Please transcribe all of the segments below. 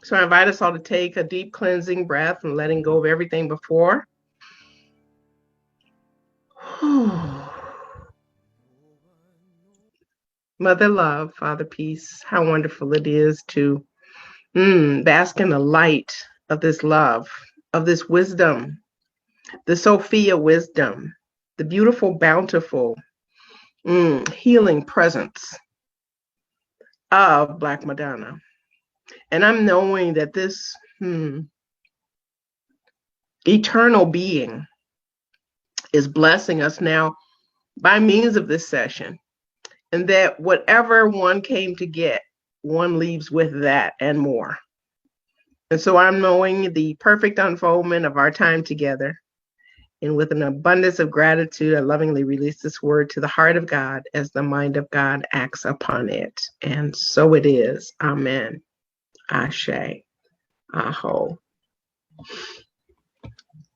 So I invite us all to take a deep cleansing breath and letting go of everything before. Mother love, Father peace, how wonderful it is to bask in the light of this love, of this wisdom, the Sophia wisdom, the beautiful, bountiful, healing presence of Black Madonna. And I'm knowing that this eternal being is blessing us now by means of this session, and that whatever one came to get, one leaves with that and more. And so I'm knowing the perfect unfoldment of our time together. And with an abundance of gratitude, I lovingly release this word to the heart of God as the mind of God acts upon it. And so it is. Amen. Ashe. Aho.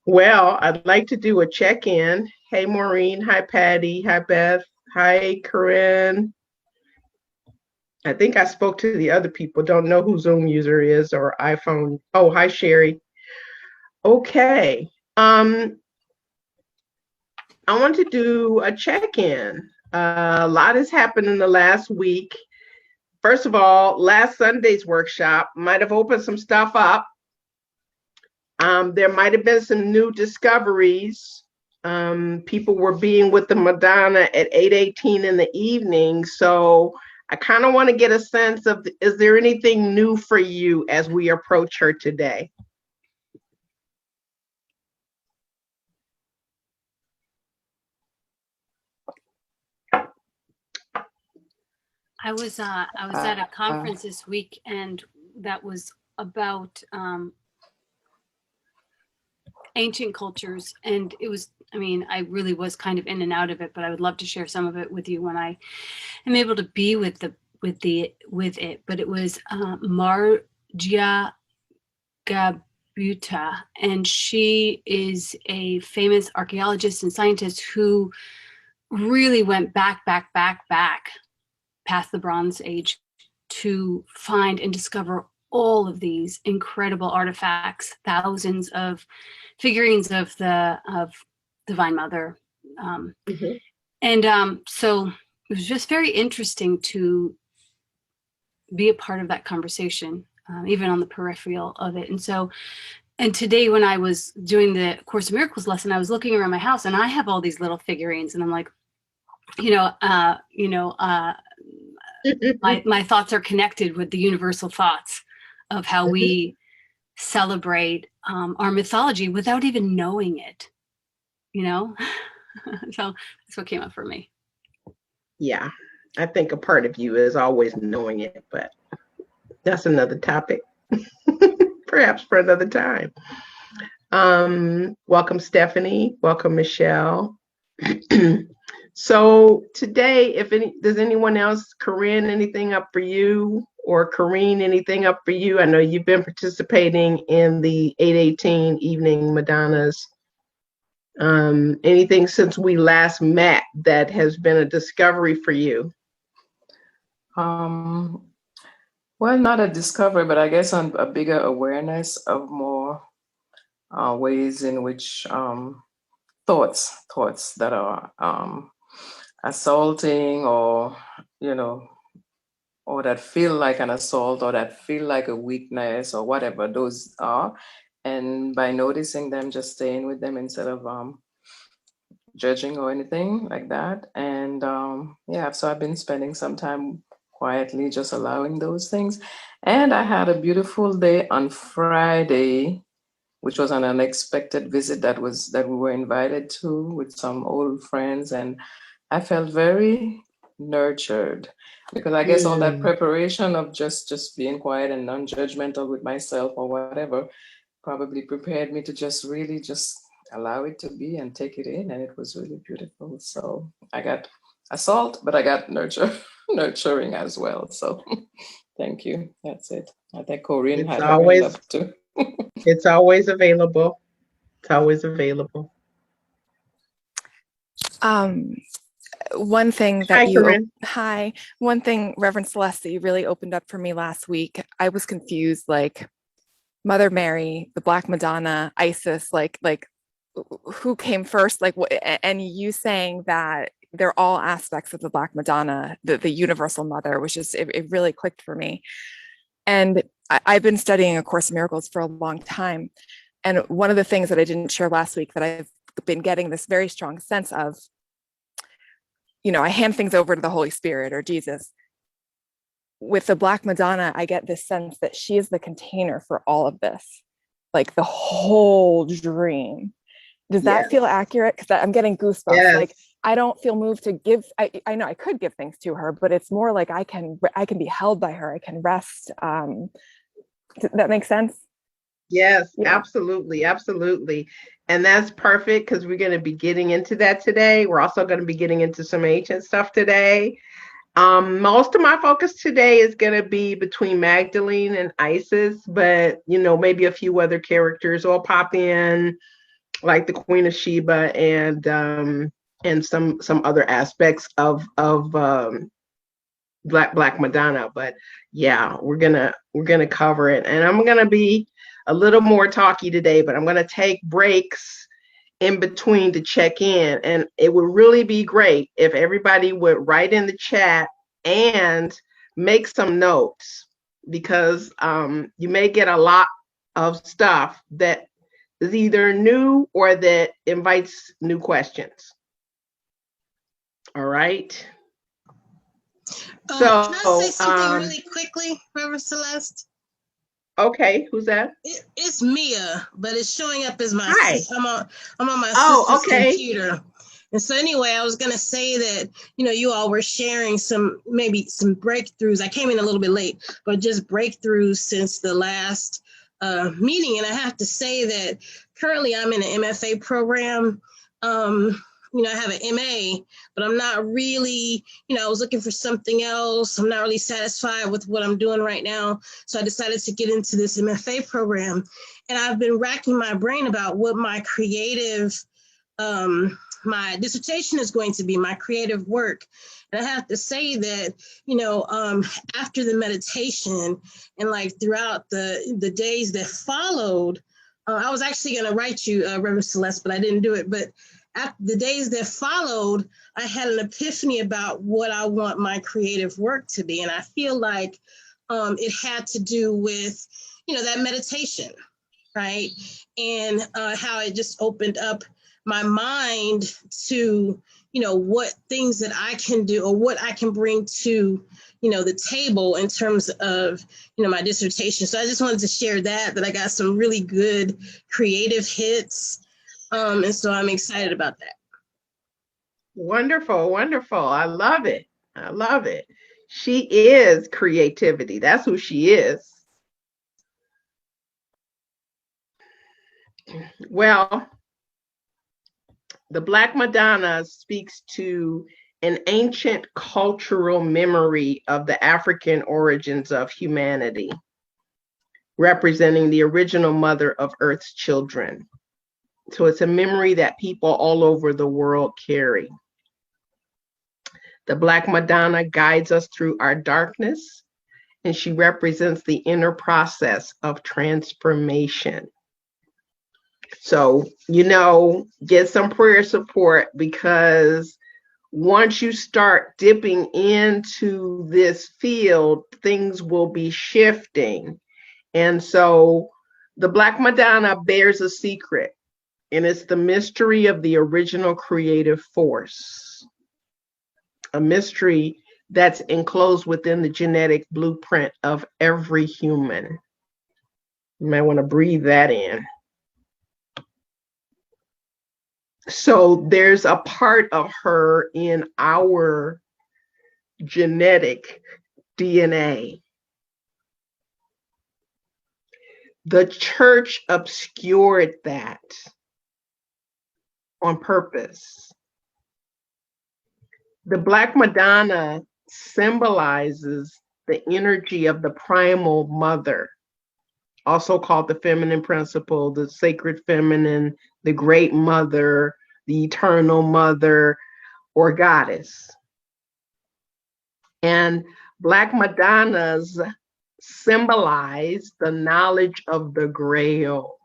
Well, I'd like to do a check-in. Hey, Maureen. Hi, Patty. Hi, Beth. Hi, Corinne. I think I spoke to the other people. Don't know who Zoom user is or iPhone. Oh, hi, Sherry. Okay. I want to do a check-in. A lot has happened in the last week. First of all, last Sunday's workshop might have opened some stuff up. There might have been some new discoveries. People were being with the Madonna at 8:18 in the evening. So I kind of want to get a sense of, is there anything new for you as we approach her today? I was at a conference this week, and that was about ancient cultures, and it was, I mean, I really was kind of in and out of it, but I would love to share some of it with you when I am able to be with it. But it was Margia Gabuta, and she is a famous archaeologist and scientist who really went back past the Bronze Age to find and discover all of these incredible artifacts, thousands of figurines of Divine Mother. And so it was just very interesting to be a part of that conversation, even on the peripheral of it. And today when I was doing the Course in Miracles lesson, I was looking around my house and I have all these little figurines, and I'm like, my thoughts are connected with the universal thoughts of how we celebrate our mythology without even knowing it, So that's what came up for me. Yeah, I think a part of you is always knowing it, but that's another topic, perhaps for another time. Welcome, Stephanie. Welcome, Michelle. So today, does anyone else, Corinne, anything up for you? Or Corrine, anything up for you? I know you've been participating in the 8:18 evening Madonnas. Anything since we last met that has been a discovery for you? Well, not a discovery, but I guess on a bigger awareness of more ways in which thoughts that are assaulting, or or that feel like an assault, or that feel like a weakness, or whatever those are, and by noticing them, just staying with them instead of judging or anything like that. And yeah, so I've been spending some time quietly just allowing those things. And I had a beautiful day on Friday, which was an unexpected visit that we were invited to with some old friends, and I felt very nurtured, because I guess all that preparation of just being quiet and non-judgmental with myself or whatever probably prepared me to just really just allow it to be and take it in, and it was really beautiful. So I got assault, but I got nurturing as well. So thank you. That's it. I think Corinne had her hand up too. It's always available. It's always available. One thing that one thing, Reverend Celeste, that you really opened up for me last week, I was confused, like, Mother Mary, the Black Madonna, Isis, like who came first? Like, and you saying that they're all aspects of the Black Madonna, the universal mother, which is, it really clicked for me. And I've been studying A Course in Miracles for a long time. And one of the things that I didn't share last week that I've been getting this very strong sense of, I hand things over to the Holy Spirit or Jesus. With the Black Madonna, I get this sense that she is the container for all of this, like the whole dream. Does that feel accurate? Because I'm getting goosebumps. Yes. Like, I don't feel moved to give. I know I could give things to her, but it's more like I can be held by her. I can rest. Does that make sense? Yes, absolutely. Absolutely. And that's perfect because we're going to be getting into that today. We're also going to be getting into some ancient stuff today. Most of my focus today is going to be between Magdalene and Isis, but maybe a few other characters will pop in, like the Queen of Sheba and some other aspects of Black Madonna. But yeah, we're gonna cover it, and I'm gonna be a little more talky today, but I'm gonna take breaks in between to check in. And it would really be great if everybody would write in the chat and make some notes, because you may get a lot of stuff that is either new or that invites new questions. All right. Can I say something really quickly, Reverend Celeste? Okay, who's that? It's Mia, but it's showing up as my sister. I'm on my sister's computer. And so anyway, I was gonna say that, you all were sharing maybe some breakthroughs. I came in a little bit late, but just breakthroughs since the last meeting. And I have to say that currently I'm in an MFA program. I have an MA, but I'm not really, I was looking for something else. I'm not really satisfied with what I'm doing right now. So I decided to get into this MFA program. And I've been racking my brain about what my creative, my dissertation is going to be, my creative work. And I have to say that, after the meditation and like throughout the days that followed, I was actually going to write you, Reverend Celeste, but I didn't do it. But after the days that followed, I had an epiphany about what I want my creative work to be. And I feel like it had to do with, that meditation, right? And how it just opened up my mind to, what things that I can do or what I can bring to, the table in terms of, my dissertation. So I just wanted to share that I got some really good creative hits. And so I'm excited about that. Wonderful, wonderful. I love it. I love it. She is creativity. That's who she is. Well, the Black Madonna speaks to an ancient cultural memory of the African origins of humanity, representing the original mother of Earth's children. So it's a memory that people all over the world carry. The Black Madonna guides us through our darkness, and she represents the inner process of transformation. So, get some prayer support, because once you start dipping into this field, things will be shifting. And so the Black Madonna bears a secret, and it's the mystery of the original creative force, a mystery that's enclosed within the genetic blueprint of every human. You might want to breathe that in. So there's a part of her in our genetic DNA. The church obscured that on purpose. The Black Madonna symbolizes the energy of the primal mother, also called the feminine principle, the sacred feminine, the great mother, the eternal mother, or goddess. And Black Madonnas symbolize the knowledge of the Grail,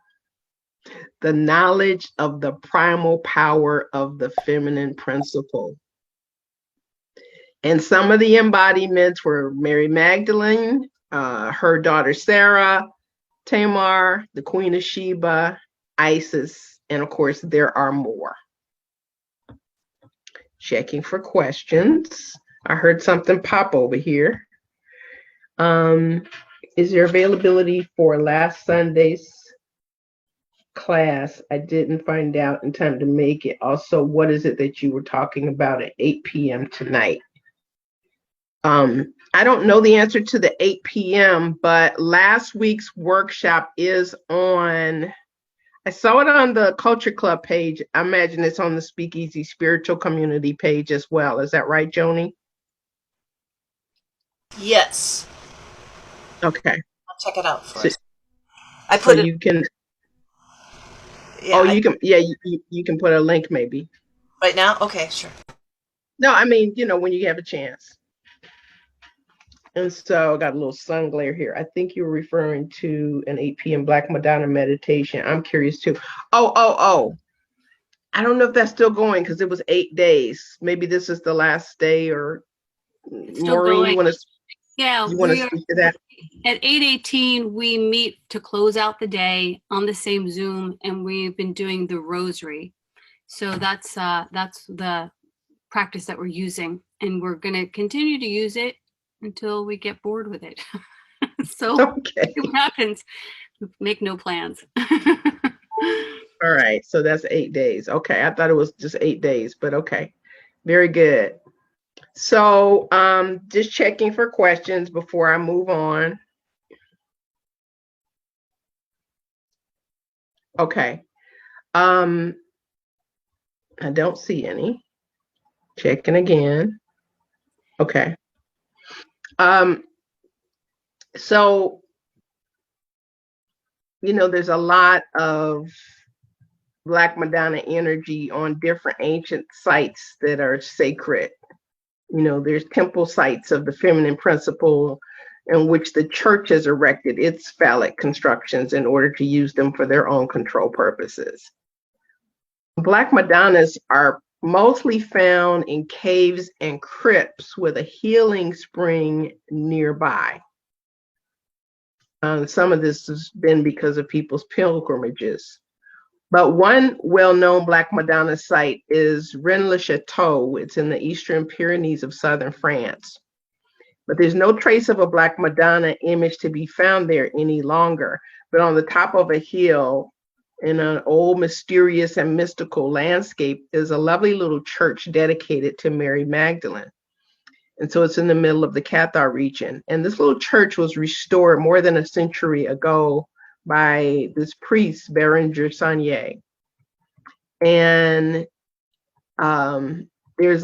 the knowledge of the primal power of the feminine principle. And some of the embodiments were Mary Magdalene, her daughter Sarah, Tamar, the Queen of Sheba, Isis, and of course, there are more. Checking for questions. I heard something pop over here. Is there availability for last Sunday's class? I didn't find out in time to make it. Also, what is it that you were talking about at 8 p.m. tonight? I don't know the answer to the 8 p.m., but last week's workshop is on, I saw it on the Culture Club page. I imagine it's on the Speakeasy Spiritual Community page as well. Is that right, Joni? Yes. Okay. I'll check it out So, first. I put it. You can. Yeah, oh, you can. Yeah, you can put a link maybe. Right now? Okay, sure. No, I mean, when you have a chance. And so I got a little sun glare here. I think you were referring to an 8 p.m. Black Madonna meditation. I'm curious too. Oh. I don't know if that's still going because it was 8 days. Maybe this is the last day, or Maureen, you want to speak to that? At 8:18, we meet to close out the day on the same Zoom, and we've been doing the rosary. So that's the practice that we're using, and we're going to continue to use it until we get bored with it. So okay. what happens? Make no plans. All right, so that's 8 days. Okay, I thought it was just 8 days, but okay, very good. So just checking for questions before I move on. Okay, I don't see any. Checking again. Okay. So, there's a lot of Black Madonna energy on different ancient sites that are sacred. There's temple sites of the feminine principle in which the church has erected its phallic constructions in order to use them for their own control purposes. Black Madonnas are mostly found in caves and crypts with a healing spring nearby. Some of this has been because of people's pilgrimages. But one well-known Black Madonna site is Rennes-le-Château. It's in the Eastern Pyrenees of southern France. But there's no trace of a Black Madonna image to be found there any longer. But on the top of a hill, in an old mysterious and mystical landscape, is a lovely little church dedicated to Mary Magdalene. And so it's in the middle of the Cathar region. And this little church was restored more than a century ago by this priest, Berenger Saunier. And there's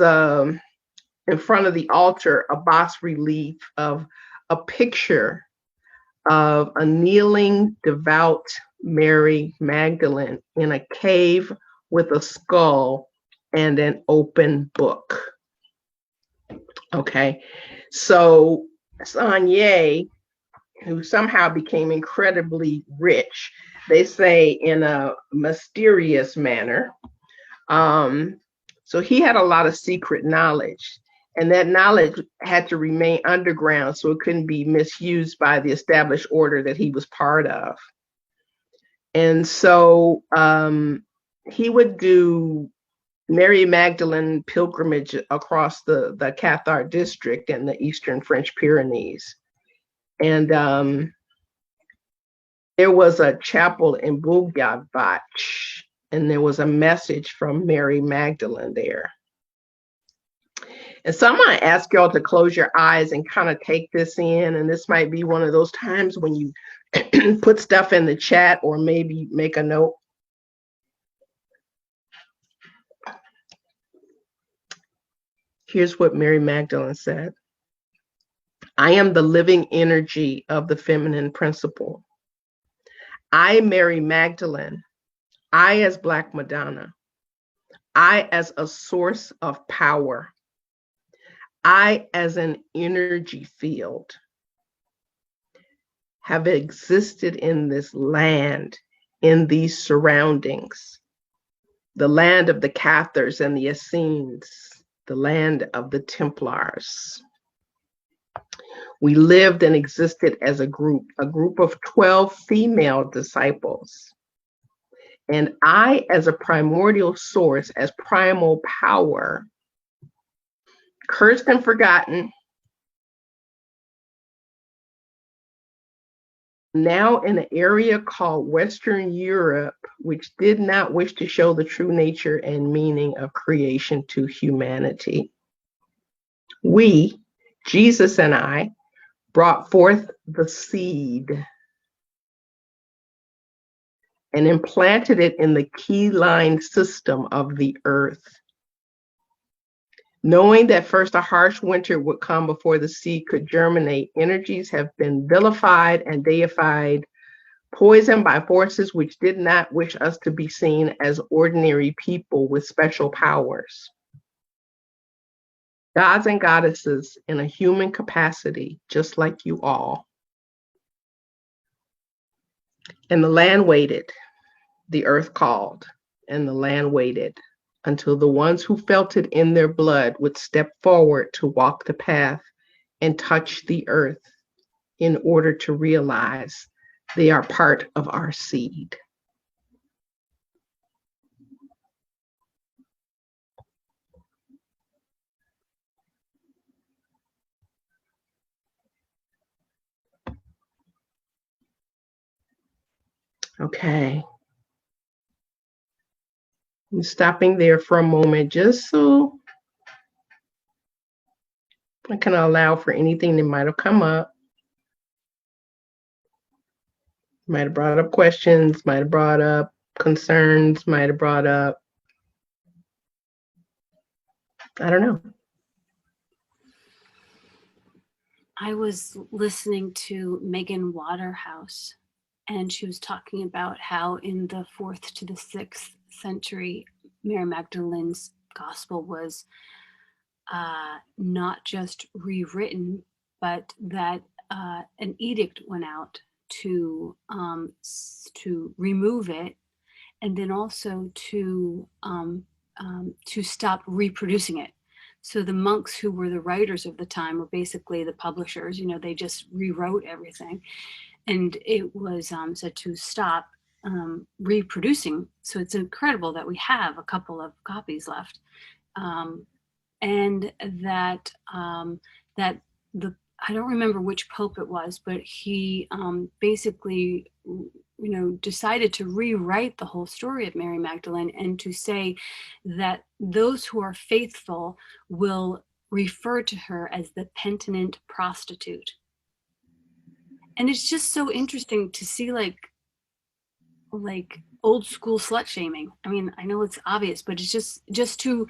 in front of the altar, a bas relief of a picture of a kneeling, devout Mary Magdalene in a cave with a skull and an open book. Okay, so Saunier, who somehow became incredibly rich, they say in a mysterious manner. So he had a lot of secret knowledge, and that knowledge had to remain underground so it couldn't be misused by the established order that he was part of. And so he would do Mary Magdalene pilgrimage across the Cathar district and the Eastern French Pyrenees. And there was a chapel in Bougavat, and there was a message from Mary Magdalene there. And so I'm going to ask y'all to close your eyes and kind of take this in. And this might be one of those times when you put stuff in the chat or maybe make a note. Here's what Mary Magdalene said. I am the living energy of the feminine principle. I, Mary Magdalene, I as Black Madonna, I as a source of power, I as an energy field, have existed in this land, in these surroundings, the land of the Cathars and the Essenes, the land of the Templars. We lived and existed as a group of 12 female disciples. And I, as a primordial source, as primal power, cursed and forgotten, now in an area called Western Europe, which did not wish to show the true nature and meaning of creation to humanity. We, Jesus and I, brought forth the seed and implanted it in the key line system of the earth. Knowing that first a harsh winter would come before the seed could germinate, energies have been vilified and deified, poisoned by forces which did not wish us to be seen as ordinary people with special powers. Gods and goddesses in a human capacity, just like you all. And the land waited, the earth called, and the land waited until the ones who felt it in their blood would step forward to walk the path and touch the earth in order to realize they are part of our seed. Okay. I'm stopping there for a moment just so I can allow for anything that might have come up. Might have brought up questions, might have brought up concerns, might have brought up, I don't know. I was listening to Megan Waterhouse, and she was talking about how in the 4th to the 6th century, Mary Magdalene's gospel was not just rewritten, but that an edict went out to remove it, and then also to stop reproducing it. So the monks who were the writers of the time were basically the publishers. They just rewrote everything, and it was said to stop reproducing. So it's incredible that we have a couple of copies left, and that I don't remember which pope it was, but he basically decided to rewrite the whole story of Mary Magdalene and to say that those who are faithful will refer to her as the penitent prostitute. And it's just so interesting to see like old school slut shaming. I mean, I know it's obvious, but it's just to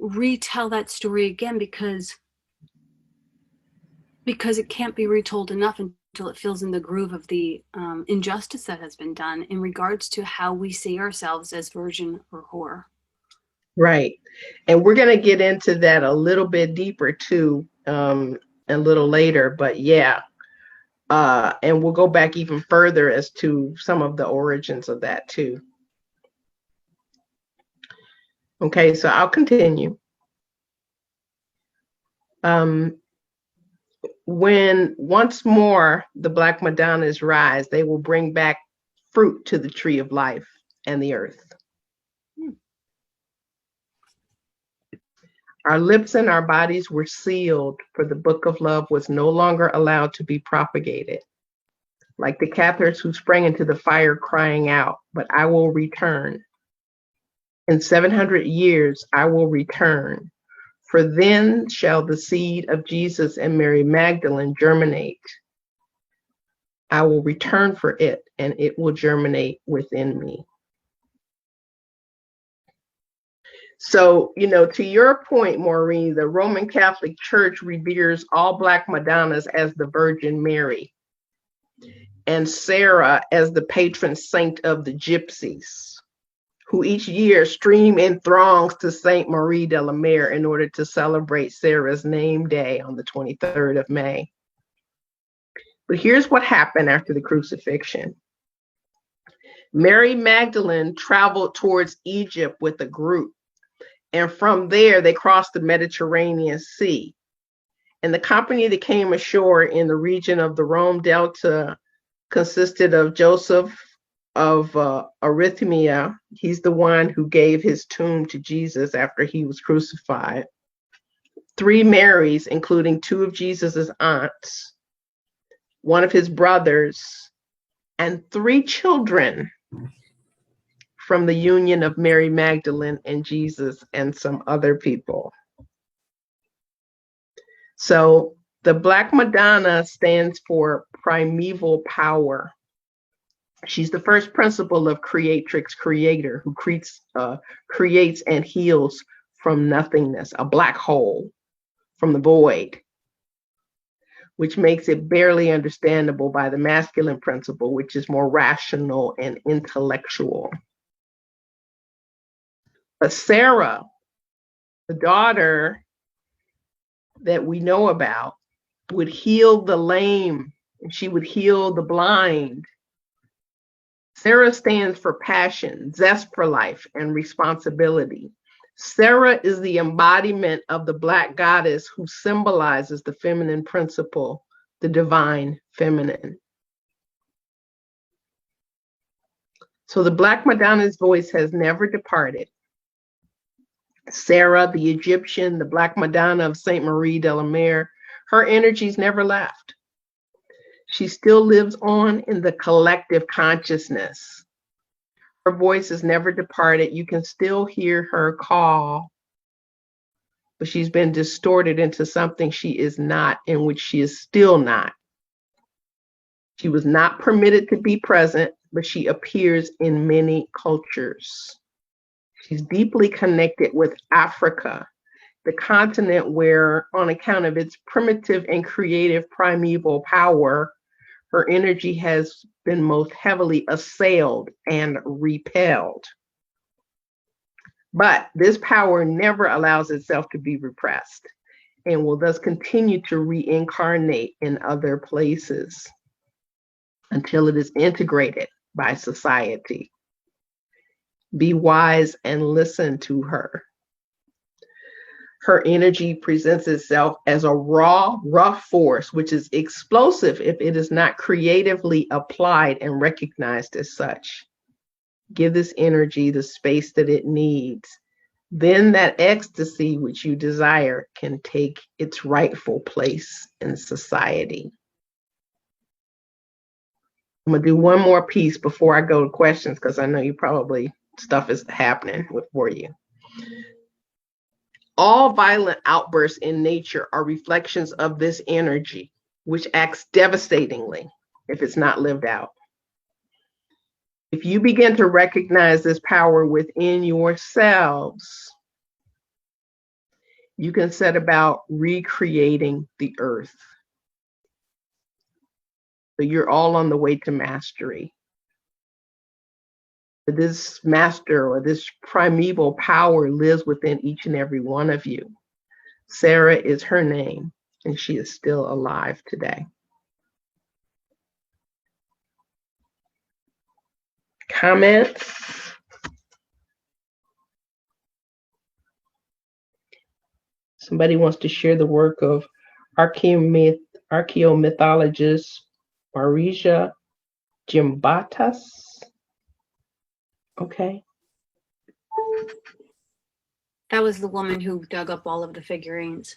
retell that story again because it can't be retold enough until it fills in the groove of the injustice that has been done in regards to how we see ourselves as virgin or whore. Right. And we're going to get into that a little bit deeper too, a little later, but yeah. And we'll go back even further as to some of the origins of that too. Okay, so I'll continue. When once more the Black Madonnas rise, they will bring back fruit to the tree of life and the earth. Our lips and our bodies were sealed, for the book of love was no longer allowed to be propagated. Like the Cathars who sprang into the fire crying out, but I will return. In 700 years, I will return. For then shall the seed of Jesus and Mary Magdalene germinate. I will return for it, and it will germinate within me. So, to your point, Maureen, the Roman Catholic Church reveres all Black Madonnas as the Virgin Mary, and Sarah as the patron saint of the Gypsies, who each year stream in throngs to Saint Marie de la Mer in order to celebrate Sarah's name day on the 23rd of May. But here's what happened after the crucifixion. Mary Magdalene traveled towards Egypt with a group, and from there they crossed the Mediterranean Sea. And the company that came ashore in the region of the Rome Delta consisted of Joseph of Arimathea. He's the one who gave his tomb to Jesus after he was crucified. 3 Marys, including 2 of Jesus's aunts, 1 of his brothers, and 3 children from the union of Mary Magdalene and Jesus and some other people. So the Black Madonna stands for primeval power. She's the first principle of creatrix creator who creates and heals from nothingness, a black hole from the void, which makes it barely understandable by the masculine principle, which is more rational and intellectual. But Sarah, the daughter that we know about, would heal the lame, and she would heal the blind. Sarah stands for passion, zest for life, and responsibility. Sarah is the embodiment of the Black goddess who symbolizes the feminine principle, the divine feminine. So the Black Madonna's voice has never departed. Sarah, the Egyptian, the Black Madonna of Saint Marie de la Mer, her energies never left. She still lives on in the collective consciousness. Her voice has never departed. You can still hear her call, but she's been distorted into something she is not, in which she is still not. She was not permitted to be present, but she appears in many cultures. She's deeply connected with Africa, the continent where, on account of its primitive and creative primeval power, her energy has been most heavily assailed and repelled. But this power never allows itself to be repressed and will thus continue to reincarnate in other places until it is integrated by society. Be wise and listen to her. Her energy presents itself as a raw, rough force, which is explosive if it is not creatively applied and recognized as such. Give this energy the space that it needs. Then that ecstasy which you desire can take its rightful place in society. I'm gonna do one more piece before I go to questions, because I know you probably stuff is happening for you. All violent outbursts in nature are reflections of this energy, which acts devastatingly if it's not lived out. If you begin to recognize this power within yourselves, you can set about recreating the earth. So you're all on the way to mastery. This master or this primeval power lives within each and every one of you. Sarah is her name, and she is still alive today. Comments? Somebody wants to share the work of archaeomythologist Marija Gimbatas. Okay. That was the woman who dug up all of the figurines.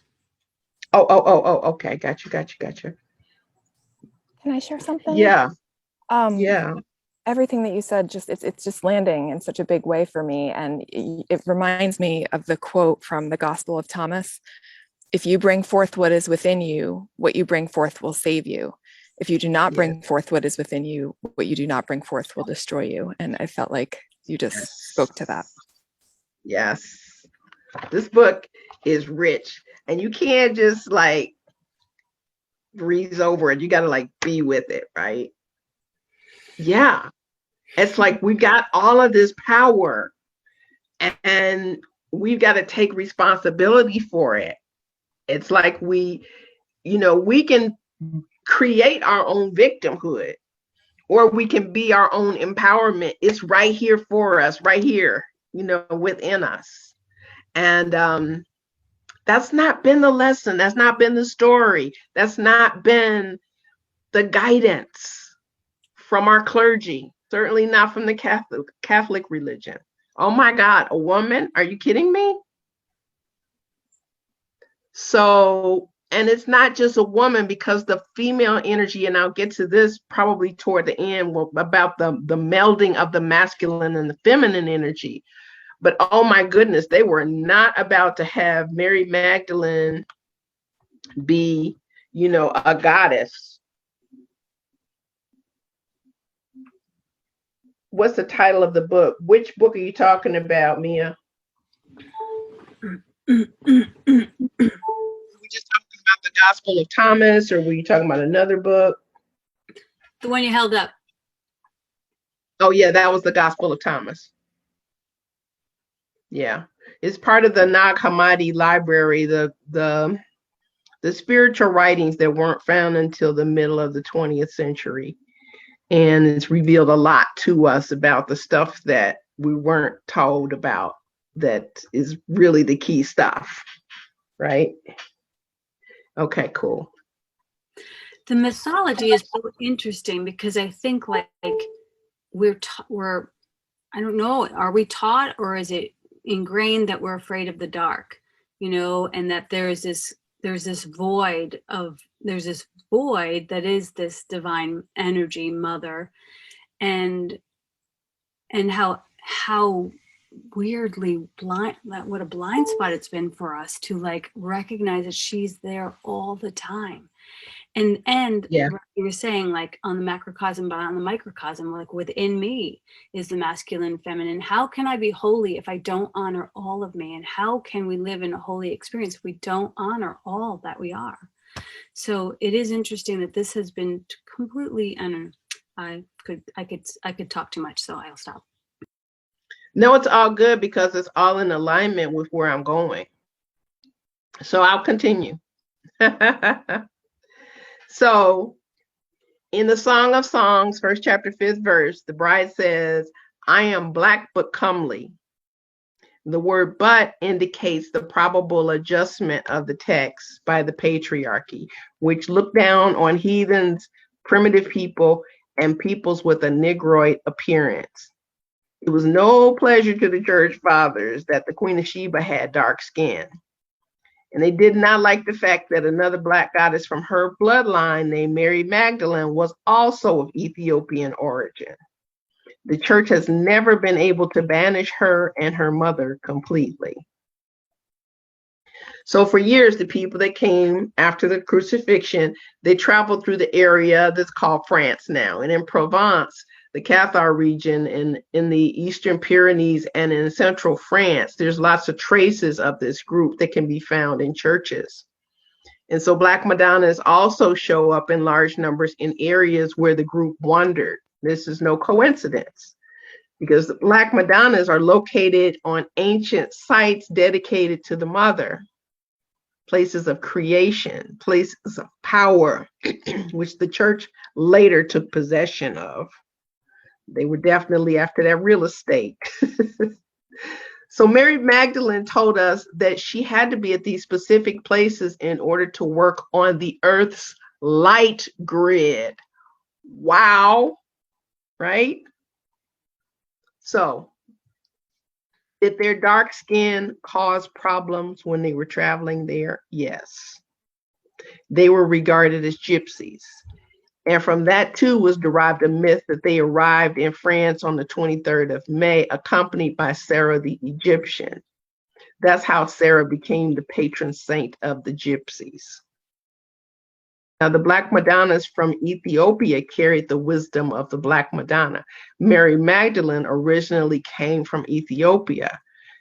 Oh, okay. Got you. Can I share something? Yeah. Yeah. Everything that you said, it's just landing in such a big way for me. And it reminds me of the quote from the Gospel of Thomas. If you bring forth what is within you, what you bring forth will save you. If you do not bring forth what is within you, what you do not bring forth will destroy you. And I felt like you just spoke to that. Yes. This book is rich, and you can't just like breeze over it. You got to like be with it, right? Yeah. It's like we got all of this power, and we've got to take responsibility for it. It's like we can create our own victimhood, or we can be our own empowerment. It's right here for us, right here, within us. And that's not been the lesson. That's not been the story. That's not been the guidance from our clergy. Certainly not from the Catholic religion. Oh my God, a woman? Are you kidding me? So, and it's not just a woman, because the female energy, and I'll get to this probably toward the end, about the melding of the masculine and the feminine energy. But oh my goodness, they were not about to have Mary Magdalene be, a goddess. What's the title of the book? Which book are you talking about, Mia? Were we just talking about the Gospel of Thomas, or were you talking about another book? The one you held up. Oh yeah, that was the Gospel of Thomas. Yeah, it's part of the Nag Hammadi library, the spiritual writings that weren't found until the middle of the 20th century. And it's revealed a lot to us about the stuff that we weren't told about, that is really the key stuff, right? Okay, cool. The mythology is so interesting, because I think like we're I don't know, are we taught, or is it ingrained that we're afraid of the dark, and that there's this void that is this divine energy mother, and how weirdly blind, what a blind spot it's been for us to like recognize that she's there all the time. And yeah, you were saying, like, on the macrocosm, but on the microcosm, like within me is the masculine, feminine. How can I be holy if I don't honor all of me? And how can we live in a holy experience if we don't honor all that we are? So it is interesting that this has been completely, and I could talk too much, so I'll stop. No, it's all good, because it's all in alignment with where I'm going. So I'll continue. So in the Song of Songs, 1st chapter, 5th verse, the bride says, I am black but comely. The word but indicates the probable adjustment of the text by the patriarchy, which looked down on heathens, primitive people, and peoples with a Negroid appearance. It was no pleasure to the church fathers that the Queen of Sheba had dark skin. And they did not like the fact that another black goddess from her bloodline named Mary Magdalene was also of Ethiopian origin. The church has never been able to banish her and her mother completely. So for years, the people that came after the crucifixion, they traveled through the area that's called France now. And in Provence, the Cathar region, in the Eastern Pyrenees and in central France, there's lots of traces of this group that can be found in churches. And so Black Madonnas also show up in large numbers in areas where the group wandered. This is no coincidence, because the Black Madonnas are located on ancient sites dedicated to the mother, places of creation, places of power, which the church later took possession of. They were definitely after that real estate. So Mary Magdalene told us that she had to be at these specific places in order to work on the earth's light grid. Wow, right? So did their dark skin cause problems when they were traveling there? Yes. They were regarded as gypsies. And from that, too, was derived a myth that they arrived in France on the 23rd of May, accompanied by Sarah the Egyptian. That's how Sarah became the patron saint of the gypsies. Now, the Black Madonnas from Ethiopia carried the wisdom of the Black Madonna. Mary Magdalene originally came from Ethiopia.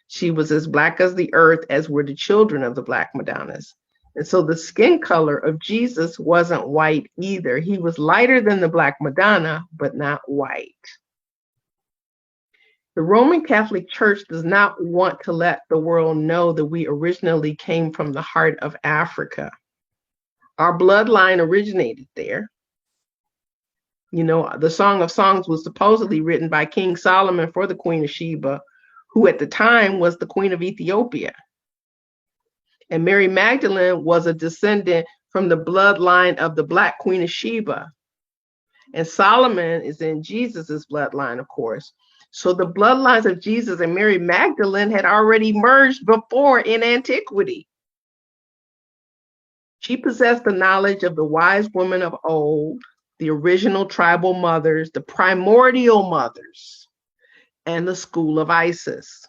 She was as black as the earth, as were the children of the Black Madonnas. And so the skin color of Jesus wasn't white either. He was lighter than the Black Madonna, but not white. The Roman Catholic Church does not want to let the world know that we originally came from the heart of Africa. Our bloodline originated there. You know, the Song of Songs was supposedly written by King Solomon for the Queen of Sheba, who at the time was the Queen of Ethiopia. And Mary Magdalene was a descendant from the bloodline of the Black Queen of Sheba. And Solomon is in Jesus's bloodline, of course. So the bloodlines of Jesus and Mary Magdalene had already merged before in antiquity. She possessed the knowledge of the wise women of old, the original tribal mothers, the primordial mothers, and the school of Isis.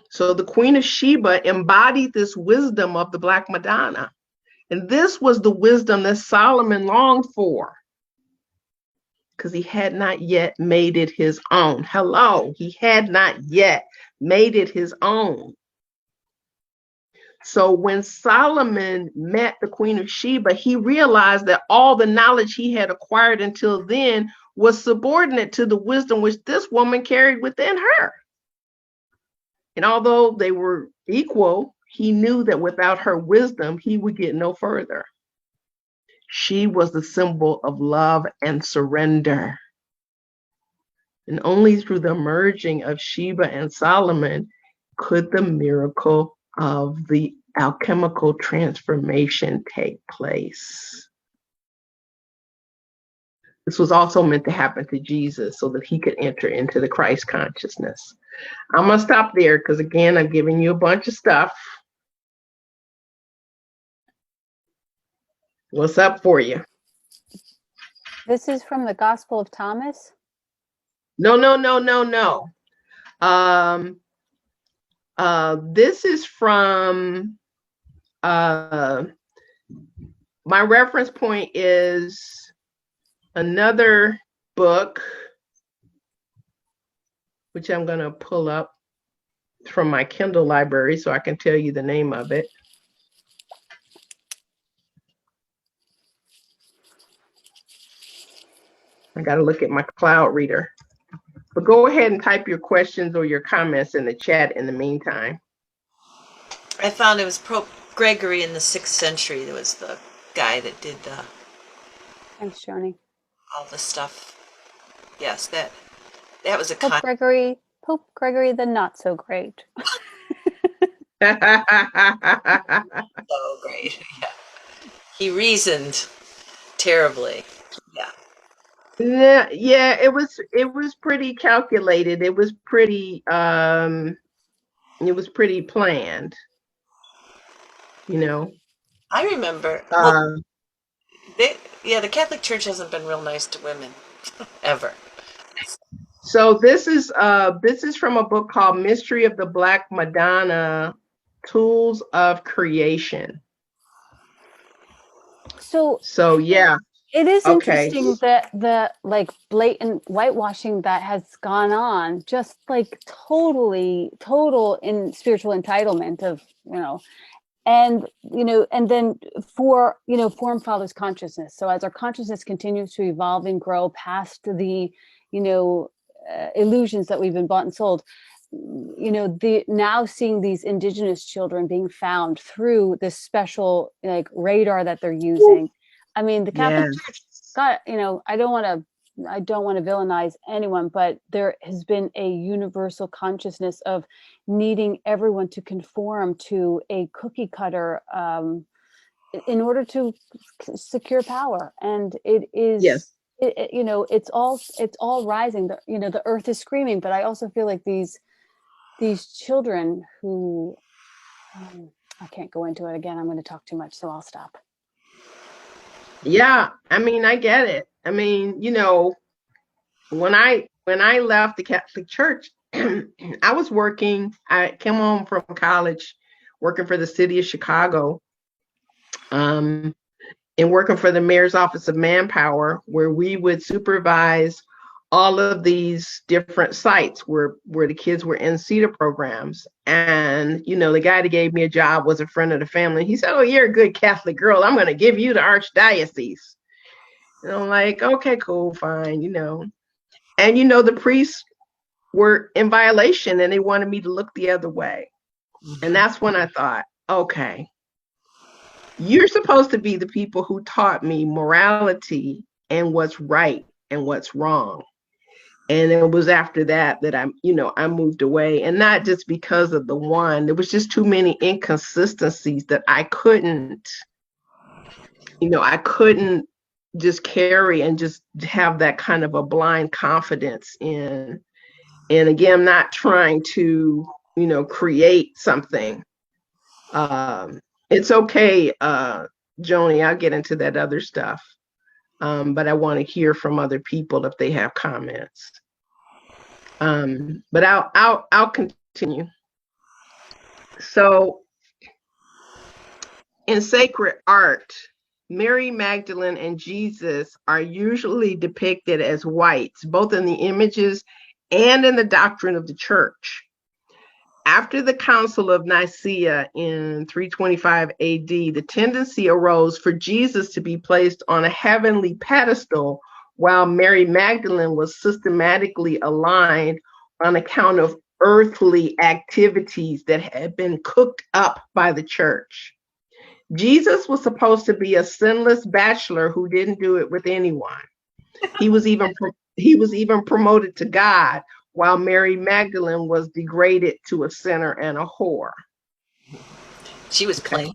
So the Queen of Sheba embodied this wisdom of the Black Madonna. And this was the wisdom that Solomon longed for, because he had not yet made it his own. Hello, he had not yet made it his own. So when Solomon met the Queen of Sheba, he realized that all the knowledge he had acquired until then was subordinate to the wisdom which this woman carried within her. And although they were equal, he knew that without her wisdom, he would get no further. She was the symbol of love and surrender. And only through the merging of Sheba and Solomon could the miracle of the alchemical transformation take place. This was also meant to happen to Jesus so that he could enter into the Christ consciousness. I'm going to stop there because, again, I'm giving you a bunch of stuff. What's up for you? This is from the Gospel of Thomas? No. This is from, my reference point is another book, which I'm going to pull up from my Kindle library so I can tell you the name of it. I got to look at my cloud reader. But go ahead and type your questions or your comments in the chat in the meantime. I found it was Pope Gregory in the 6th century. There was the guy that did Thanks, Joni. all the stuff. Yes, that was a Pope Gregory the not so great. so great. Yeah. He reasoned terribly. Yeah. Yeah, it was pretty calculated. It was pretty planned, you know. I remember. The Catholic Church hasn't been real nice to women ever. So this is from a book called Mystery of the Black Madonna, Tools of Creation. So yeah. It is okay. Interesting that the like blatant whitewashing that has gone on, just like total in spiritual entitlement of, and then for form fathers consciousness. So as our consciousness continues to evolve and grow past the illusions that we've been bought and sold, the now seeing these indigenous children being found through this special like radar that they're using. I mean, the Catholic Church got, I don't want to villainize anyone, but there has been a universal consciousness of needing everyone to conform to a cookie cutter in order to secure power. And it is, yes. It's all rising. The earth is screaming, but I also feel like these children who, I can't go into it again. I'm going to talk too much, so I'll stop. Yeah, I mean, I get it. I mean, when I left the Catholic Church, I came home from college working for the city of Chicago, and working for the mayor's office of manpower, where we would supervise all of these different sites where the kids were in CETA programs. And, the guy that gave me a job was a friend of the family. He said, "Oh, you're a good Catholic girl. I'm going to give you the archdiocese." And I'm like, okay, cool, fine, And, the priests were in violation and they wanted me to look the other way. And that's when I thought, okay, You're supposed to be the people who taught me morality and what's right and what's wrong. And it was after that that I moved away, and not just because of the one. There was just too many inconsistencies that I couldn't just carry and just have that kind of a blind confidence in. And again, I'm not trying to, create something. It's okay, Joni, I'll get into that other stuff. But I want to hear from other people if they have comments. But I'll continue. So in sacred art, Mary Magdalene and Jesus are usually depicted as whites, both in the images and in the doctrine of the church. After the Council of Nicaea in 325 AD, the tendency arose for Jesus to be placed on a heavenly pedestal, while Mary Magdalene was systematically aligned on account of earthly activities that had been cooked up by the church. Jesus was supposed to be a sinless bachelor who didn't do it with anyone. He was even promoted to God, while Mary Magdalene was degraded to a sinner and a whore. She was clean.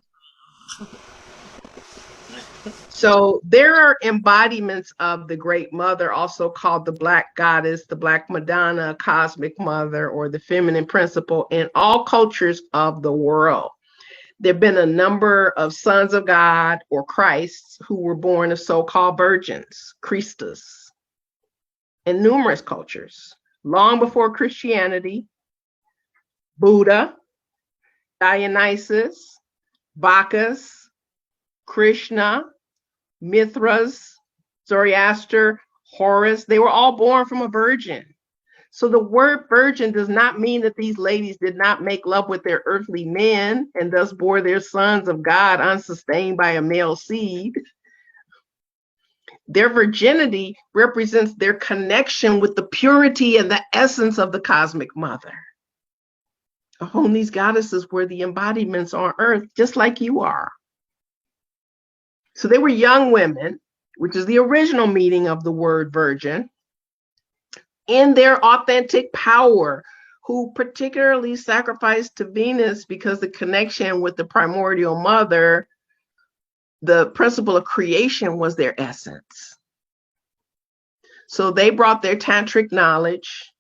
So there are embodiments of the Great Mother, also called the Black Goddess, the Black Madonna, Cosmic Mother, or the Feminine Principle in all cultures of the world. There have been a number of sons of God or Christs who were born of so-called virgins, Christus, in numerous cultures. Long before Christianity, Buddha, Dionysus, Bacchus, Krishna, Mithras, Zoroaster, Horus, they were all born from a virgin. So the word virgin does not mean that these ladies did not make love with their earthly men and thus bore their sons of God unsustained by a male seed. Their virginity represents their connection with the purity and the essence of the cosmic mother. Whom these goddesses were the embodiments on earth, just like you are. So they were young women, which is the original meaning of the word virgin, in their authentic power, who particularly sacrificed to Venus because the connection with the primordial mother, the principle of creation, was their essence. So they brought their tantric knowledge,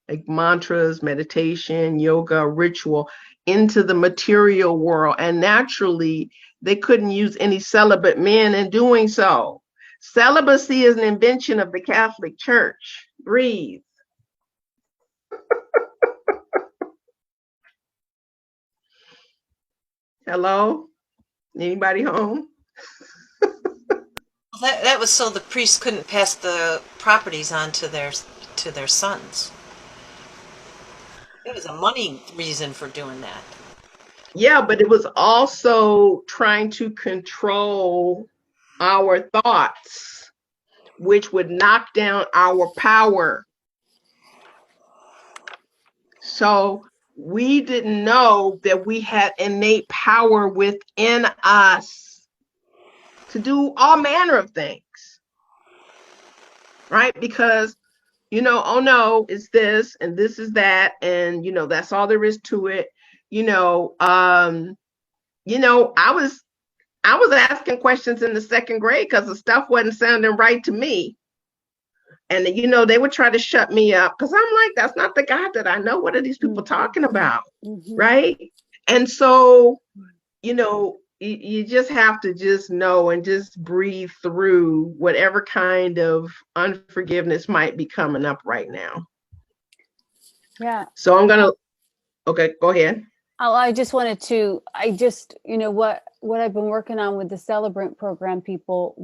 like mantras, meditation, yoga, ritual, into the material world. And naturally, they couldn't use any celibate men in doing so. Celibacy is an invention of the Catholic Church. Breathe. Hello? Anybody home? That was so the priests couldn't pass the properties on to their sons. It was a money reason for doing that. Yeah, but it was also trying to control our thoughts, which would knock down our power. So we didn't know that we had innate power within us to do all manner of things, right? Because, oh no, it's this and this is that, and that's all there is to it. I was asking questions in the second grade because the stuff wasn't sounding right to me. And, they would try to shut me up because I'm like, that's not the God that I know. What are these people talking about? Mm-hmm. Right. And so, you just have to just know and just breathe through whatever kind of unforgiveness might be coming up right now. Yeah. So okay, go ahead. I just wanted to, what I've been working on with the Celebrant program people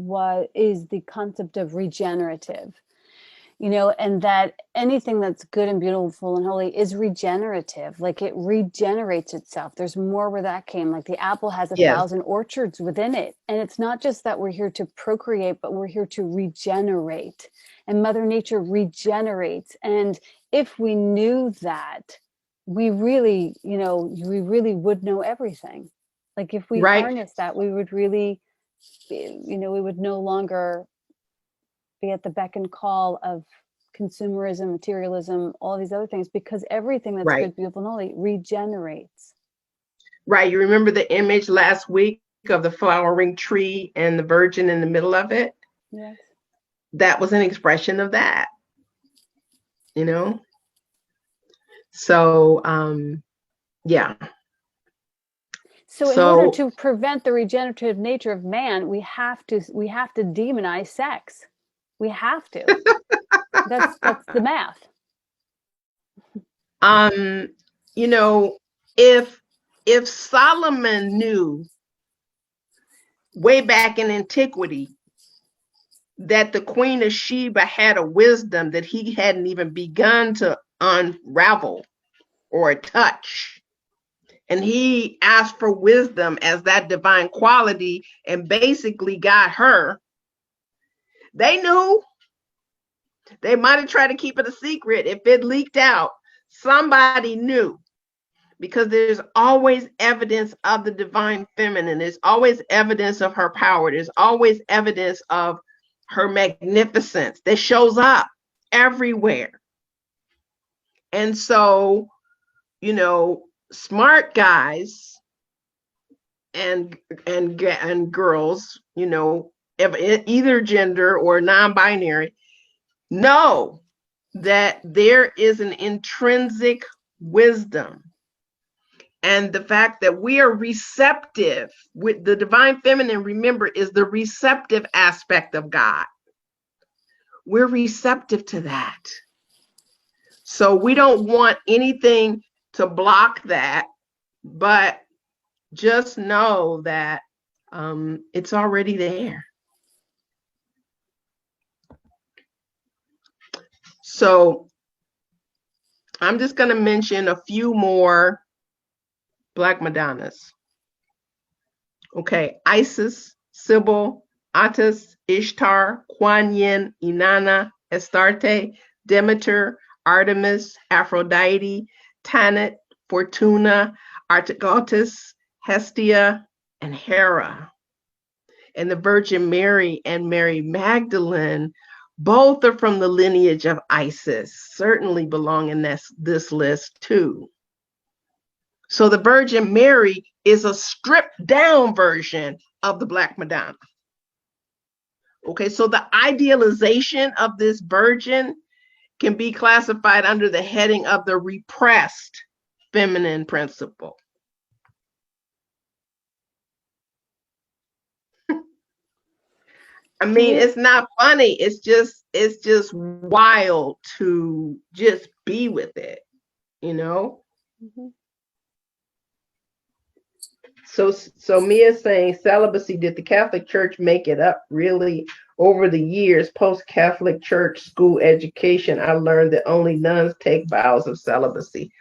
is the concept of regenerative, and that anything that's good and beautiful and holy is regenerative. Like it regenerates itself. There's more where that came. Like the apple has 1,000 orchards within it. And it's not just that we're here to procreate, but we're here to regenerate. And Mother Nature regenerates. And if we knew that, we really would know everything. Like if we harness that, we would really, we would no longer be at the beck and call of consumerism, materialism, all these other things, because everything that's good, beautiful, and holy regenerates. Right. You remember the image last week of the flowering tree and the virgin in the middle of it? Yes. That was an expression of that, So, yeah. So in order to prevent the regenerative nature of man, we have to demonize sex. We have to. That's the math. If Solomon knew way back in antiquity that the Queen of Sheba had a wisdom that he hadn't even begun to unravel or touch, and he asked for wisdom as that divine quality and basically got her, they knew. They might have tried to keep it a secret. If it leaked out, somebody knew, because there's always evidence of the divine feminine. There's always evidence of her power. There's always evidence of her magnificence that shows up everywhere. And so, smart guys and girls, either gender or non-binary, know that there is an intrinsic wisdom, and the fact that we are receptive with the divine feminine, remember, is the receptive aspect of God. We're receptive to that. So we don't want anything to block that, but just know that it's already there. So I'm just going to mention a few more Black Madonnas. Okay, Isis, Sybil, Attis, Ishtar, Kuan Yin, Inanna, Astarte, Demeter, Artemis, Aphrodite, Tanit, Fortuna, Artagotas, Hestia, and Hera. And the Virgin Mary and Mary Magdalene, both are from the lineage of Isis, certainly belong in this list too. So the Virgin Mary is a stripped down version of the Black Madonna. Okay, so the idealization of this virgin can be classified under the heading of the repressed feminine principle. I mean, it's not funny. It's just wild to just be with it, Mm-hmm. So Mia's saying celibacy, did the Catholic Church make it up? Really, over the years, post-Catholic Church school education, I learned that only nuns take vows of celibacy.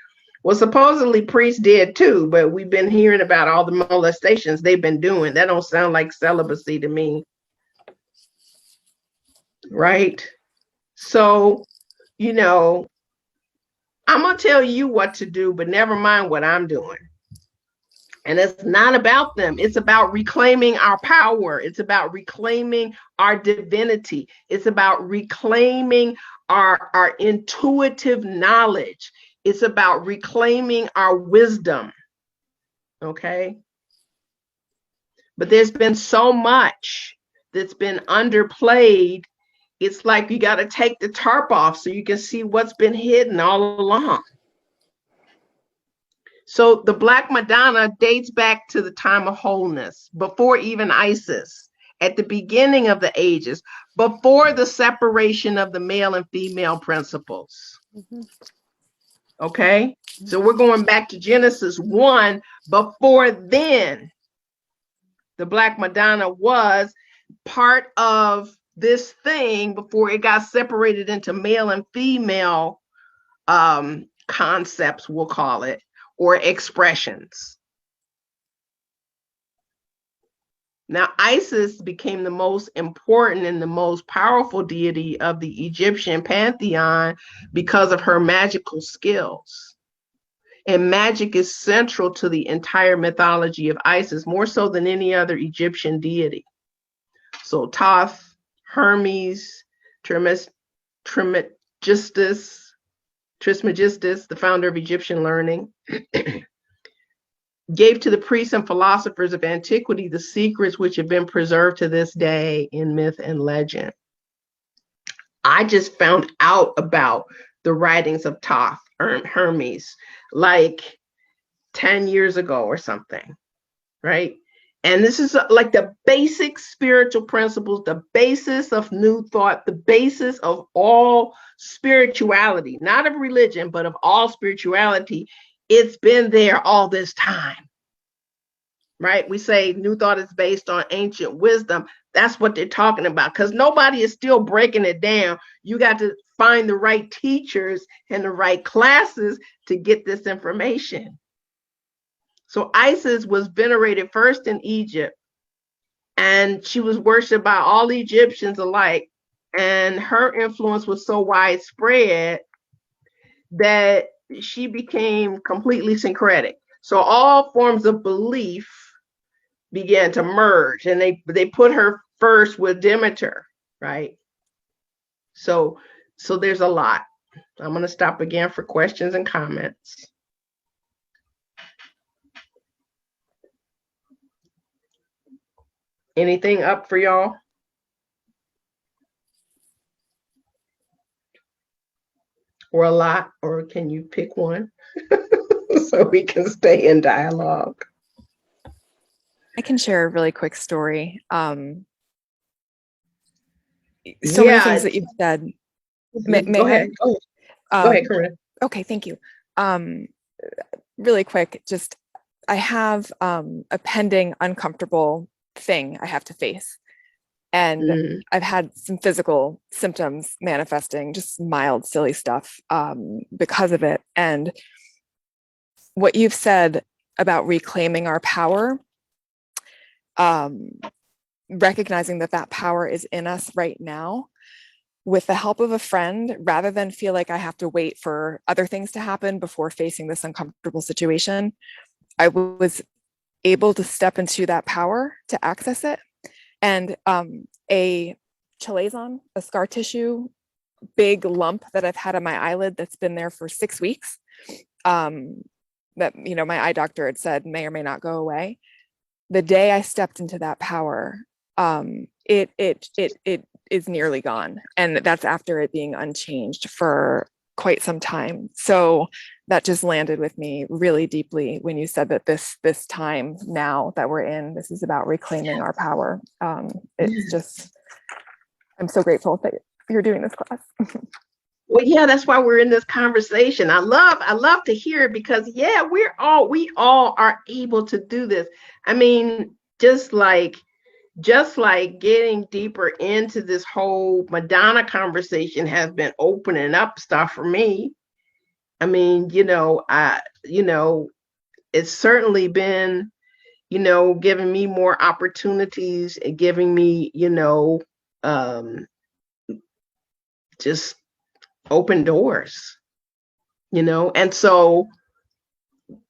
Well, supposedly priests did too, but we've been hearing about all the molestations they've been doing. That don't sound like celibacy to me. Right? So, I'm going to tell you what to do, but never mind what I'm doing. And it's not about them. It's about reclaiming our power. It's about reclaiming our divinity. It's about reclaiming our intuitive knowledge. It's about reclaiming our wisdom. Okay? But there's been so much that's been underplayed. It's like you got to take the tarp off so you can see what's been hidden all along. So the Black Madonna dates back to the time of wholeness, before even Isis, at the beginning of the ages, before the separation of the male and female principles. Mm-hmm. Okay? So we're going back to Genesis 1. Before then, the Black Madonna was part of this thing before it got separated into male and female concepts, we'll call it, or expressions. Now, Isis became the most important and the most powerful deity of the Egyptian pantheon because of her magical skills. and magic is central to the entire mythology of Isis, more so than any other Egyptian deity. So Thoth, Hermes, Trismegistus, the founder of Egyptian learning, gave to the priests and philosophers of antiquity the secrets which have been preserved to this day in myth and legend. I just found out about the writings of Thoth, Hermes, like 10 years ago or something, right? And this is like the basic spiritual principles, the basis of new thought, the basis of all spirituality, not of religion, but of all spirituality. It's been there all this time, right? We say new thought is based on ancient wisdom. That's what they're talking about, because nobody is still breaking it down. You got to find the right teachers and the right classes to get this information. So Isis was venerated first in Egypt, and she was worshipped by all Egyptians alike. And her influence was so widespread that she became completely syncretic. So all forms of belief began to merge, and they put her first with Demeter, right? So there's a lot. I'm going to stop again for questions and comments. Anything up for y'all? Or a lot, or can you pick one so we can stay in dialogue? I can share a really quick story. So many things that you've said. Go ahead, Corinne. Okay, thank you. Really quick, just I have a pending uncomfortable thing I have to face. And I've had some physical symptoms manifesting, just mild, silly stuff because of it. And what you've said about reclaiming our power, recognizing that that power is in us right now, with the help of a friend, rather than feel like I have to wait for other things to happen before facing this uncomfortable situation, I was able to step into that power to access it. And a chalaison, a scar tissue, big lump that I've had on my eyelid that's been there for 6 weeks, that, you know, my eye doctor had said may or may not go away. The day I stepped into that power, it is nearly gone. And that's after it being unchanged for quite some time. So that just landed with me really deeply when you said that this time now that we're in, this is about reclaiming our power. It's just, I'm so grateful that you're doing this class. Well, yeah, that's why we're in this conversation. I love to hear it, because yeah, we all are able to do this. I mean, just like getting deeper into this whole Madonna conversation has been opening up stuff for me. I mean, it's certainly been, giving me more opportunities and giving me, just open doors, and so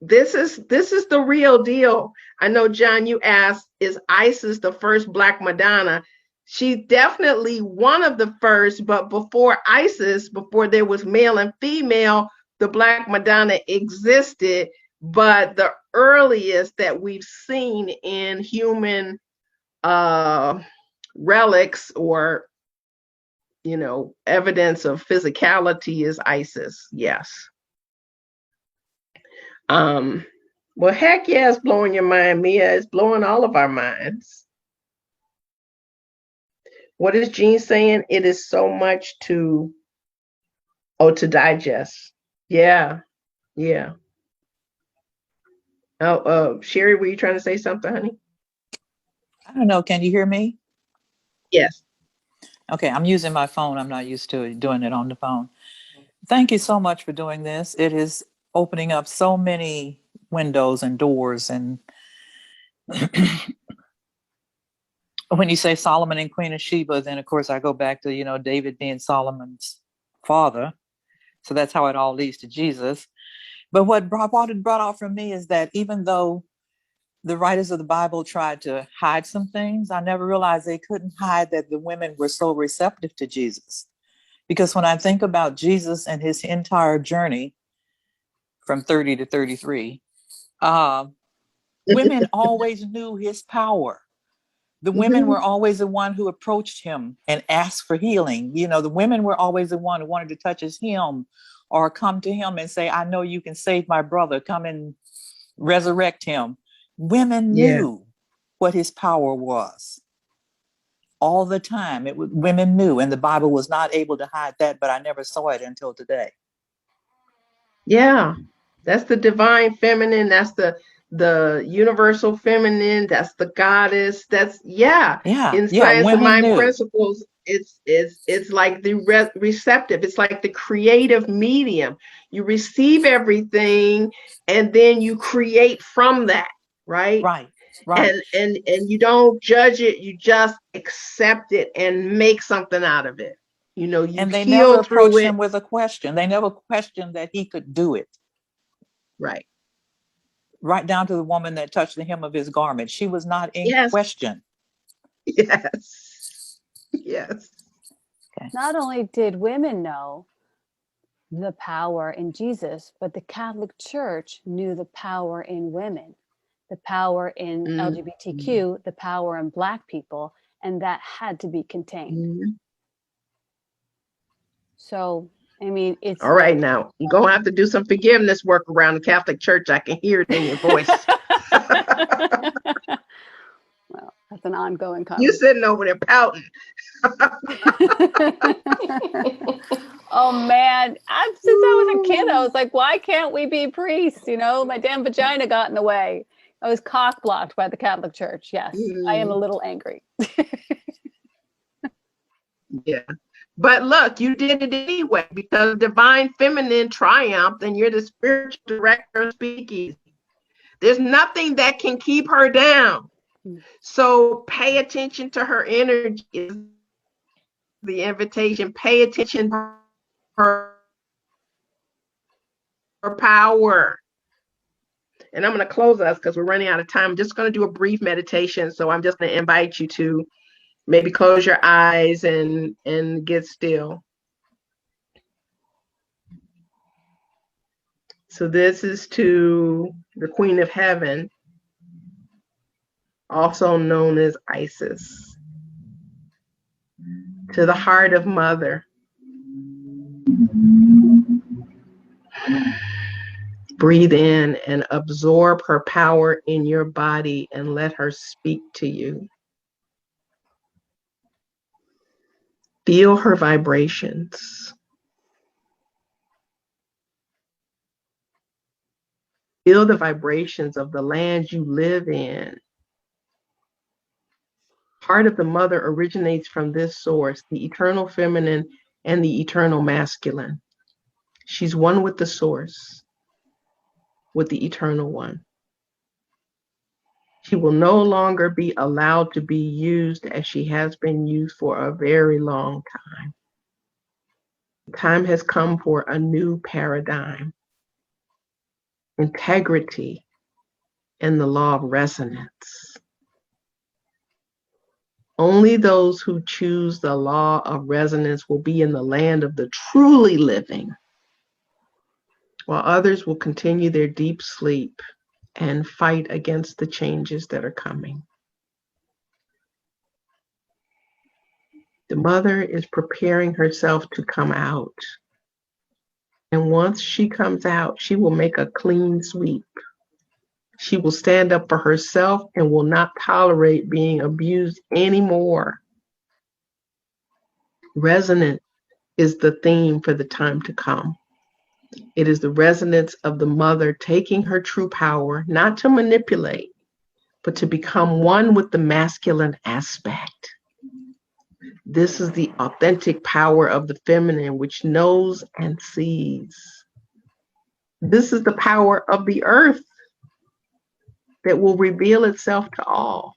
this is the real deal. I know, John, you asked, is Isis the first Black Madonna? She's definitely one of the first, but before Isis, before there was male and female, the Black Madonna existed. But the earliest that we've seen in human relics or, evidence of physicality is Isis, yes. Well, heck yeah, it's blowing your mind, Mia. It's blowing all of our minds. What is Jean saying? It is so much to digest. Yeah. Oh, Sherry, were you trying to say something, honey? I don't know. Can you hear me? Yes. Okay, I'm using my phone. I'm not used to doing it on the phone. Thank you so much for doing this. It is opening up so many windows and doors. And when you say Solomon and Queen of Sheba, then of course I go back to, David being Solomon's father. So that's how it all leads to Jesus. But what it brought out from me is that even though the writers of the Bible tried to hide some things, I never realized they couldn't hide that the women were so receptive to Jesus. Because when I think about Jesus and his entire journey from 30 to 33, women always knew his power. The women were always the one who approached him and asked for healing. You know, the women were always the one who wanted to touch his hem or come to him and say, I know you can save my brother. Come and resurrect him. Women knew what his power was all the time. Women knew, and the Bible was not able to hide that, but I never saw it until today. Yeah, that's the divine feminine. That's the universal feminine. That's the goddess. That's in science of mind principles, it's like the receptive. It's like the creative medium. You receive everything, and then you create from that, right? Right. And you don't judge it. You just accept it and make something out of it. You know, you and they heal never through approached it. him with a question. They never questioned that he could do it. Right. Right down to the woman that touched the hem of his garment. She was not in question. Yes. Yes. Okay. Not only did women know the power in Jesus, but the Catholic Church knew the power in women, the power in LGBTQ, the power in Black people, and that had to be contained. So, I mean, it's all right. Now you're gonna have to do some forgiveness work around the Catholic Church. I can hear it in your voice. Well, that's an ongoing conversation. You're sitting over there pouting. Oh man, since I was a kid, I was like, why can't we be priests? You know, my damn vagina got in the way. I was cock blocked by the Catholic Church. Yes, I am a little angry. Yeah. But look, you did it anyway because divine feminine triumphed and you're the spiritual director of Speakeasy. There's nothing that can keep her down. So pay attention to her energy is the invitation. Pay attention to her power. And I'm going to close us because we're running out of time. I'm just going to do a brief meditation. So I'm just going to invite you to maybe close your eyes and get still. So this is to the Queen of Heaven, also known as Isis, to the heart of Mother. Breathe in and absorb her power in your body and let her speak to you. Feel her vibrations. Feel the vibrations of the land you live in. Heart of the Mother originates from this source, the eternal feminine and the eternal masculine. She's one with the source, with the eternal one. She will no longer be allowed to be used as she has been used for a very long time. Time has come for a new paradigm. Integrity and the law of resonance. Only those who choose the law of resonance will be in the land of the truly living, while others will continue their deep sleep and fight against the changes that are coming. The mother is preparing herself to come out. And once she comes out, she will make a clean sweep. She will stand up for herself and will not tolerate being abused anymore. Resonance is the theme for the time to come. It is the resonance of the mother taking her true power, not to manipulate, but to become one with the masculine aspect. This is the authentic power of the feminine, which knows and sees. This is the power of the earth that will reveal itself to all.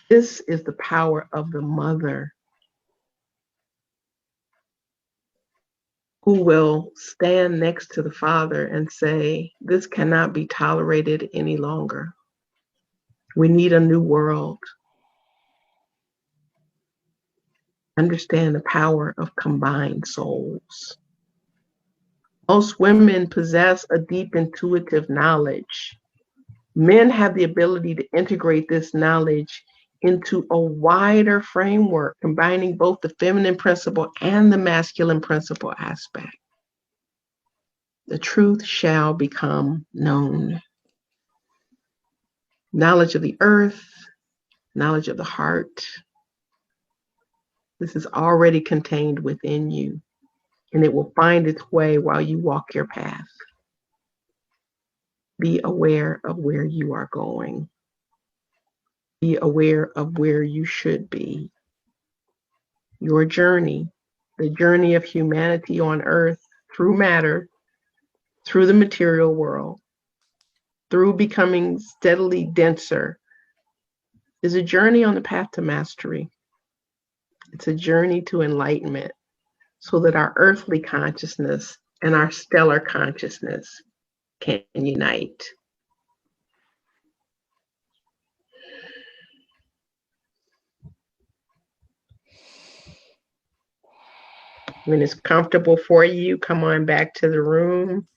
This is the power of the mother who will stand next to the Father and say, this cannot be tolerated any longer. We need a new world. Understand the power of combined souls. Most women possess a deep intuitive knowledge. Men have the ability to integrate this knowledge into a wider framework, combining both the feminine principle and the masculine principle aspect. The truth shall become known. Knowledge of the earth, knowledge of the heart. This is already contained within you, and it will find its way while you walk your path. Be aware of where you are going. Be aware of where you should be. Your journey, the journey of humanity on earth through matter, through the material world, through becoming steadily denser, is a journey on the path to mastery. It's a journey to enlightenment so that our earthly consciousness and our stellar consciousness can unite. When it's comfortable for you, come on back to the room.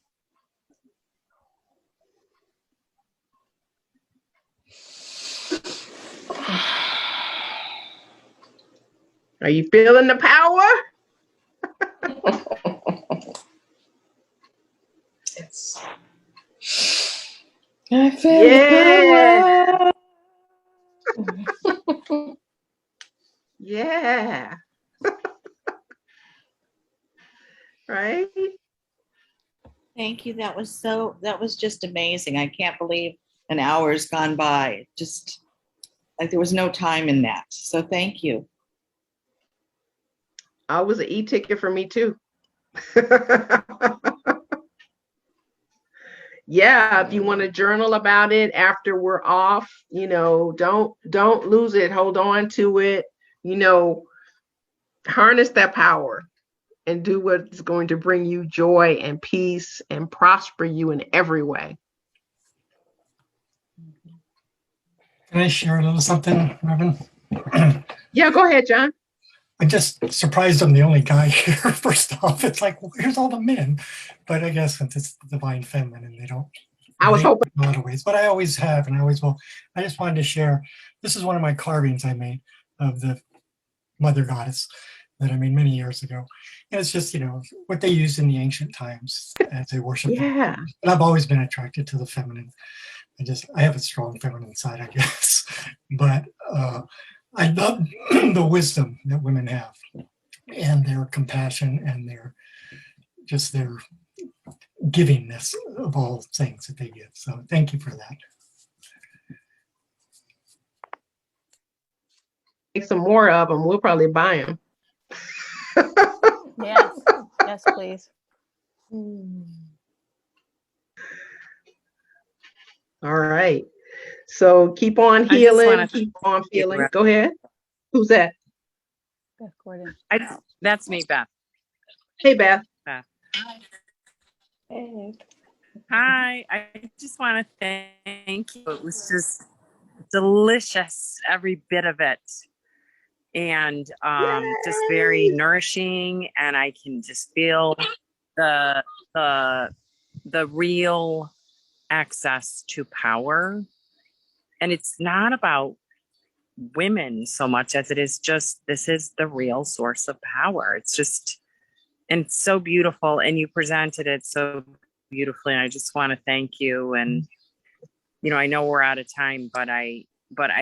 Are you feeling the power? Yes. I feel the power. Yeah. Right? Thank you. That was just amazing. I can't believe an hour's gone by. Just like there was no time in that. So thank you. It was an e-ticket for me too. Yeah, if you want to journal about it after we're off, don't lose it. Hold on to it. Harness that power and do what's going to bring you joy and peace and prosper you in every way. Can I share a little something, Reverend? Yeah, go ahead, John. I'm just surprised I'm the only guy here. First off, it's like, well, here's all the men, but I guess since it's the divine feminine, they don't. I was hoping in a lot of ways, but I always have, and I always will. I just wanted to share. This is one of my carvings I made of the Mother Goddess that I made many years ago. And it's just what they used in the ancient times as they worship. Yeah. But I've always been attracted to the feminine. I have a strong feminine side, I guess, but I love the wisdom that women have and their compassion and their givingness of all things that they give. So thank you for that. Make some more of them. We'll probably buy them. Yes, yes, please. All right. So keep on healing, keep on feeling. Go ahead. Who's that? Beth Gordon. That's me, Beth. Hey, Beth. Hey. Hi. I just want to thank you. It was just delicious, every bit of it. And just very nourishing. And I can just feel the real access to power. And it's not about women so much as it is just, this is the real source of power. It's just, and it's so beautiful. And you presented it so beautifully. And I just want to thank you. And, I know we're out of time, but I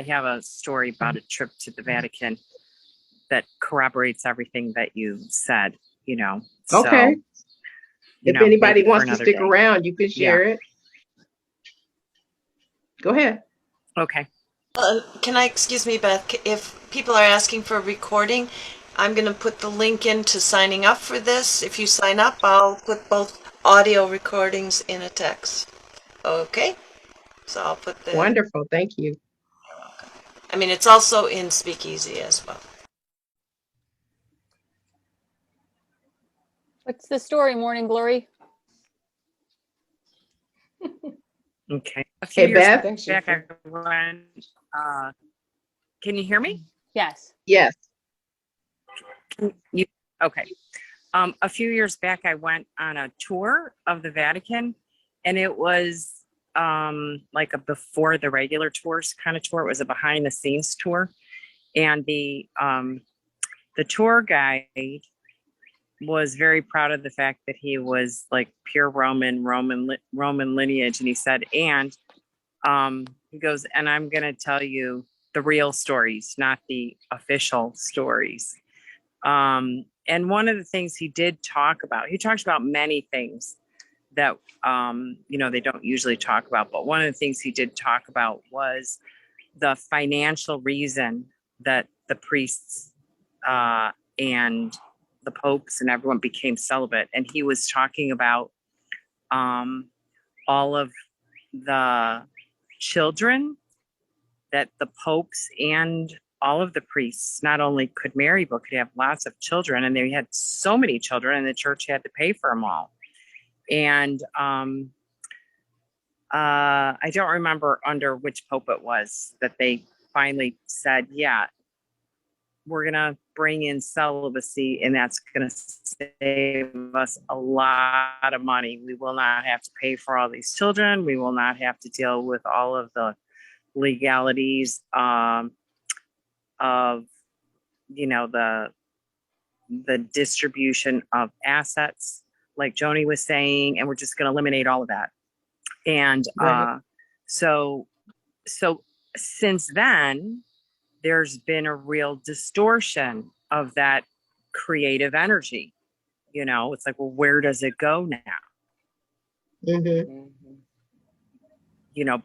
have a story about a trip to the Vatican that corroborates everything that you said, Okay. So, if anybody wants to stick around, you can share it. Go ahead. Okay. Excuse me, Beth, if people are asking for a recording, I'm going to put the link into signing up for this. If you sign up, I'll put both audio recordings in a text. Okay? So I'll put the... Wonderful. Thank you. I mean, it's also in Speakeasy as well. What's the story, Morning Glory? Okay. A few Hey, years Beth. back, I went, can you hear me? Yes. Yes. Okay. A few years back, I went on a tour of the Vatican, and it was like a before the regular tours kind of tour. It was a behind the scenes tour, and the tour guide was very proud of the fact that he was like pure Roman lineage, and he said, and he goes, and I'm going to tell you the real stories, not the official stories. And one of the things he did talk about, he talked about many things that, they don't usually talk about. But one of the things he did talk about was the financial reason that the priests and the popes and everyone became celibate. And he was talking about all of the children that the popes and all of the priests not only could marry, but could have lots of children. And they had so many children, and the church had to pay for them all. And I don't remember under which pope it was that they finally said, yeah, we're going to bring in celibacy, and that's going to save us a lot of money. We will not have to pay for all these children. We will not have to deal with all of the legalities of the distribution of assets, like Joni was saying, and we're just going to eliminate all of that. And Right. so since then, there's been a real distortion of that creative energy. It's like, well, where does it go now? Mm-hmm.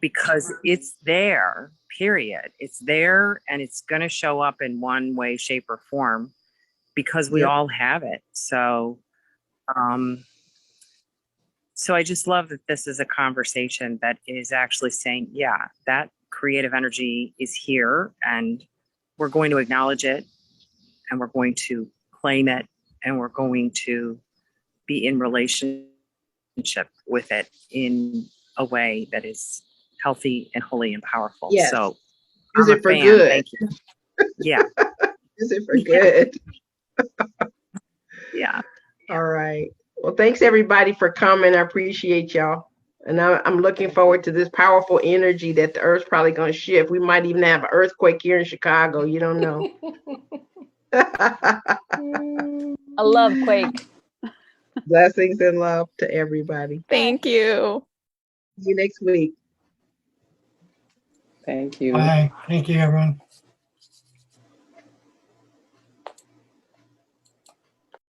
Because it's there, period. It's there, and it's going to show up in one way, shape, or form because we all have it. So I just love that this is a conversation that is actually saying, yeah, that creative energy is here, and we're going to acknowledge it, and we're going to claim it, and we're going to be in relationship with it in a way that is healthy and holy and powerful. Yes. So use I'm it for fan. good. Thank you. Yeah. Use it for good. Yeah. All right. Well, thanks everybody for coming. I appreciate y'all. And I'm looking forward to this powerful energy that the earth's probably going to shift. We might even have an earthquake here in Chicago. You don't know. A love quake. Blessings and love to everybody. Thank you. See you next week. Thank you. Bye. Thank you, everyone.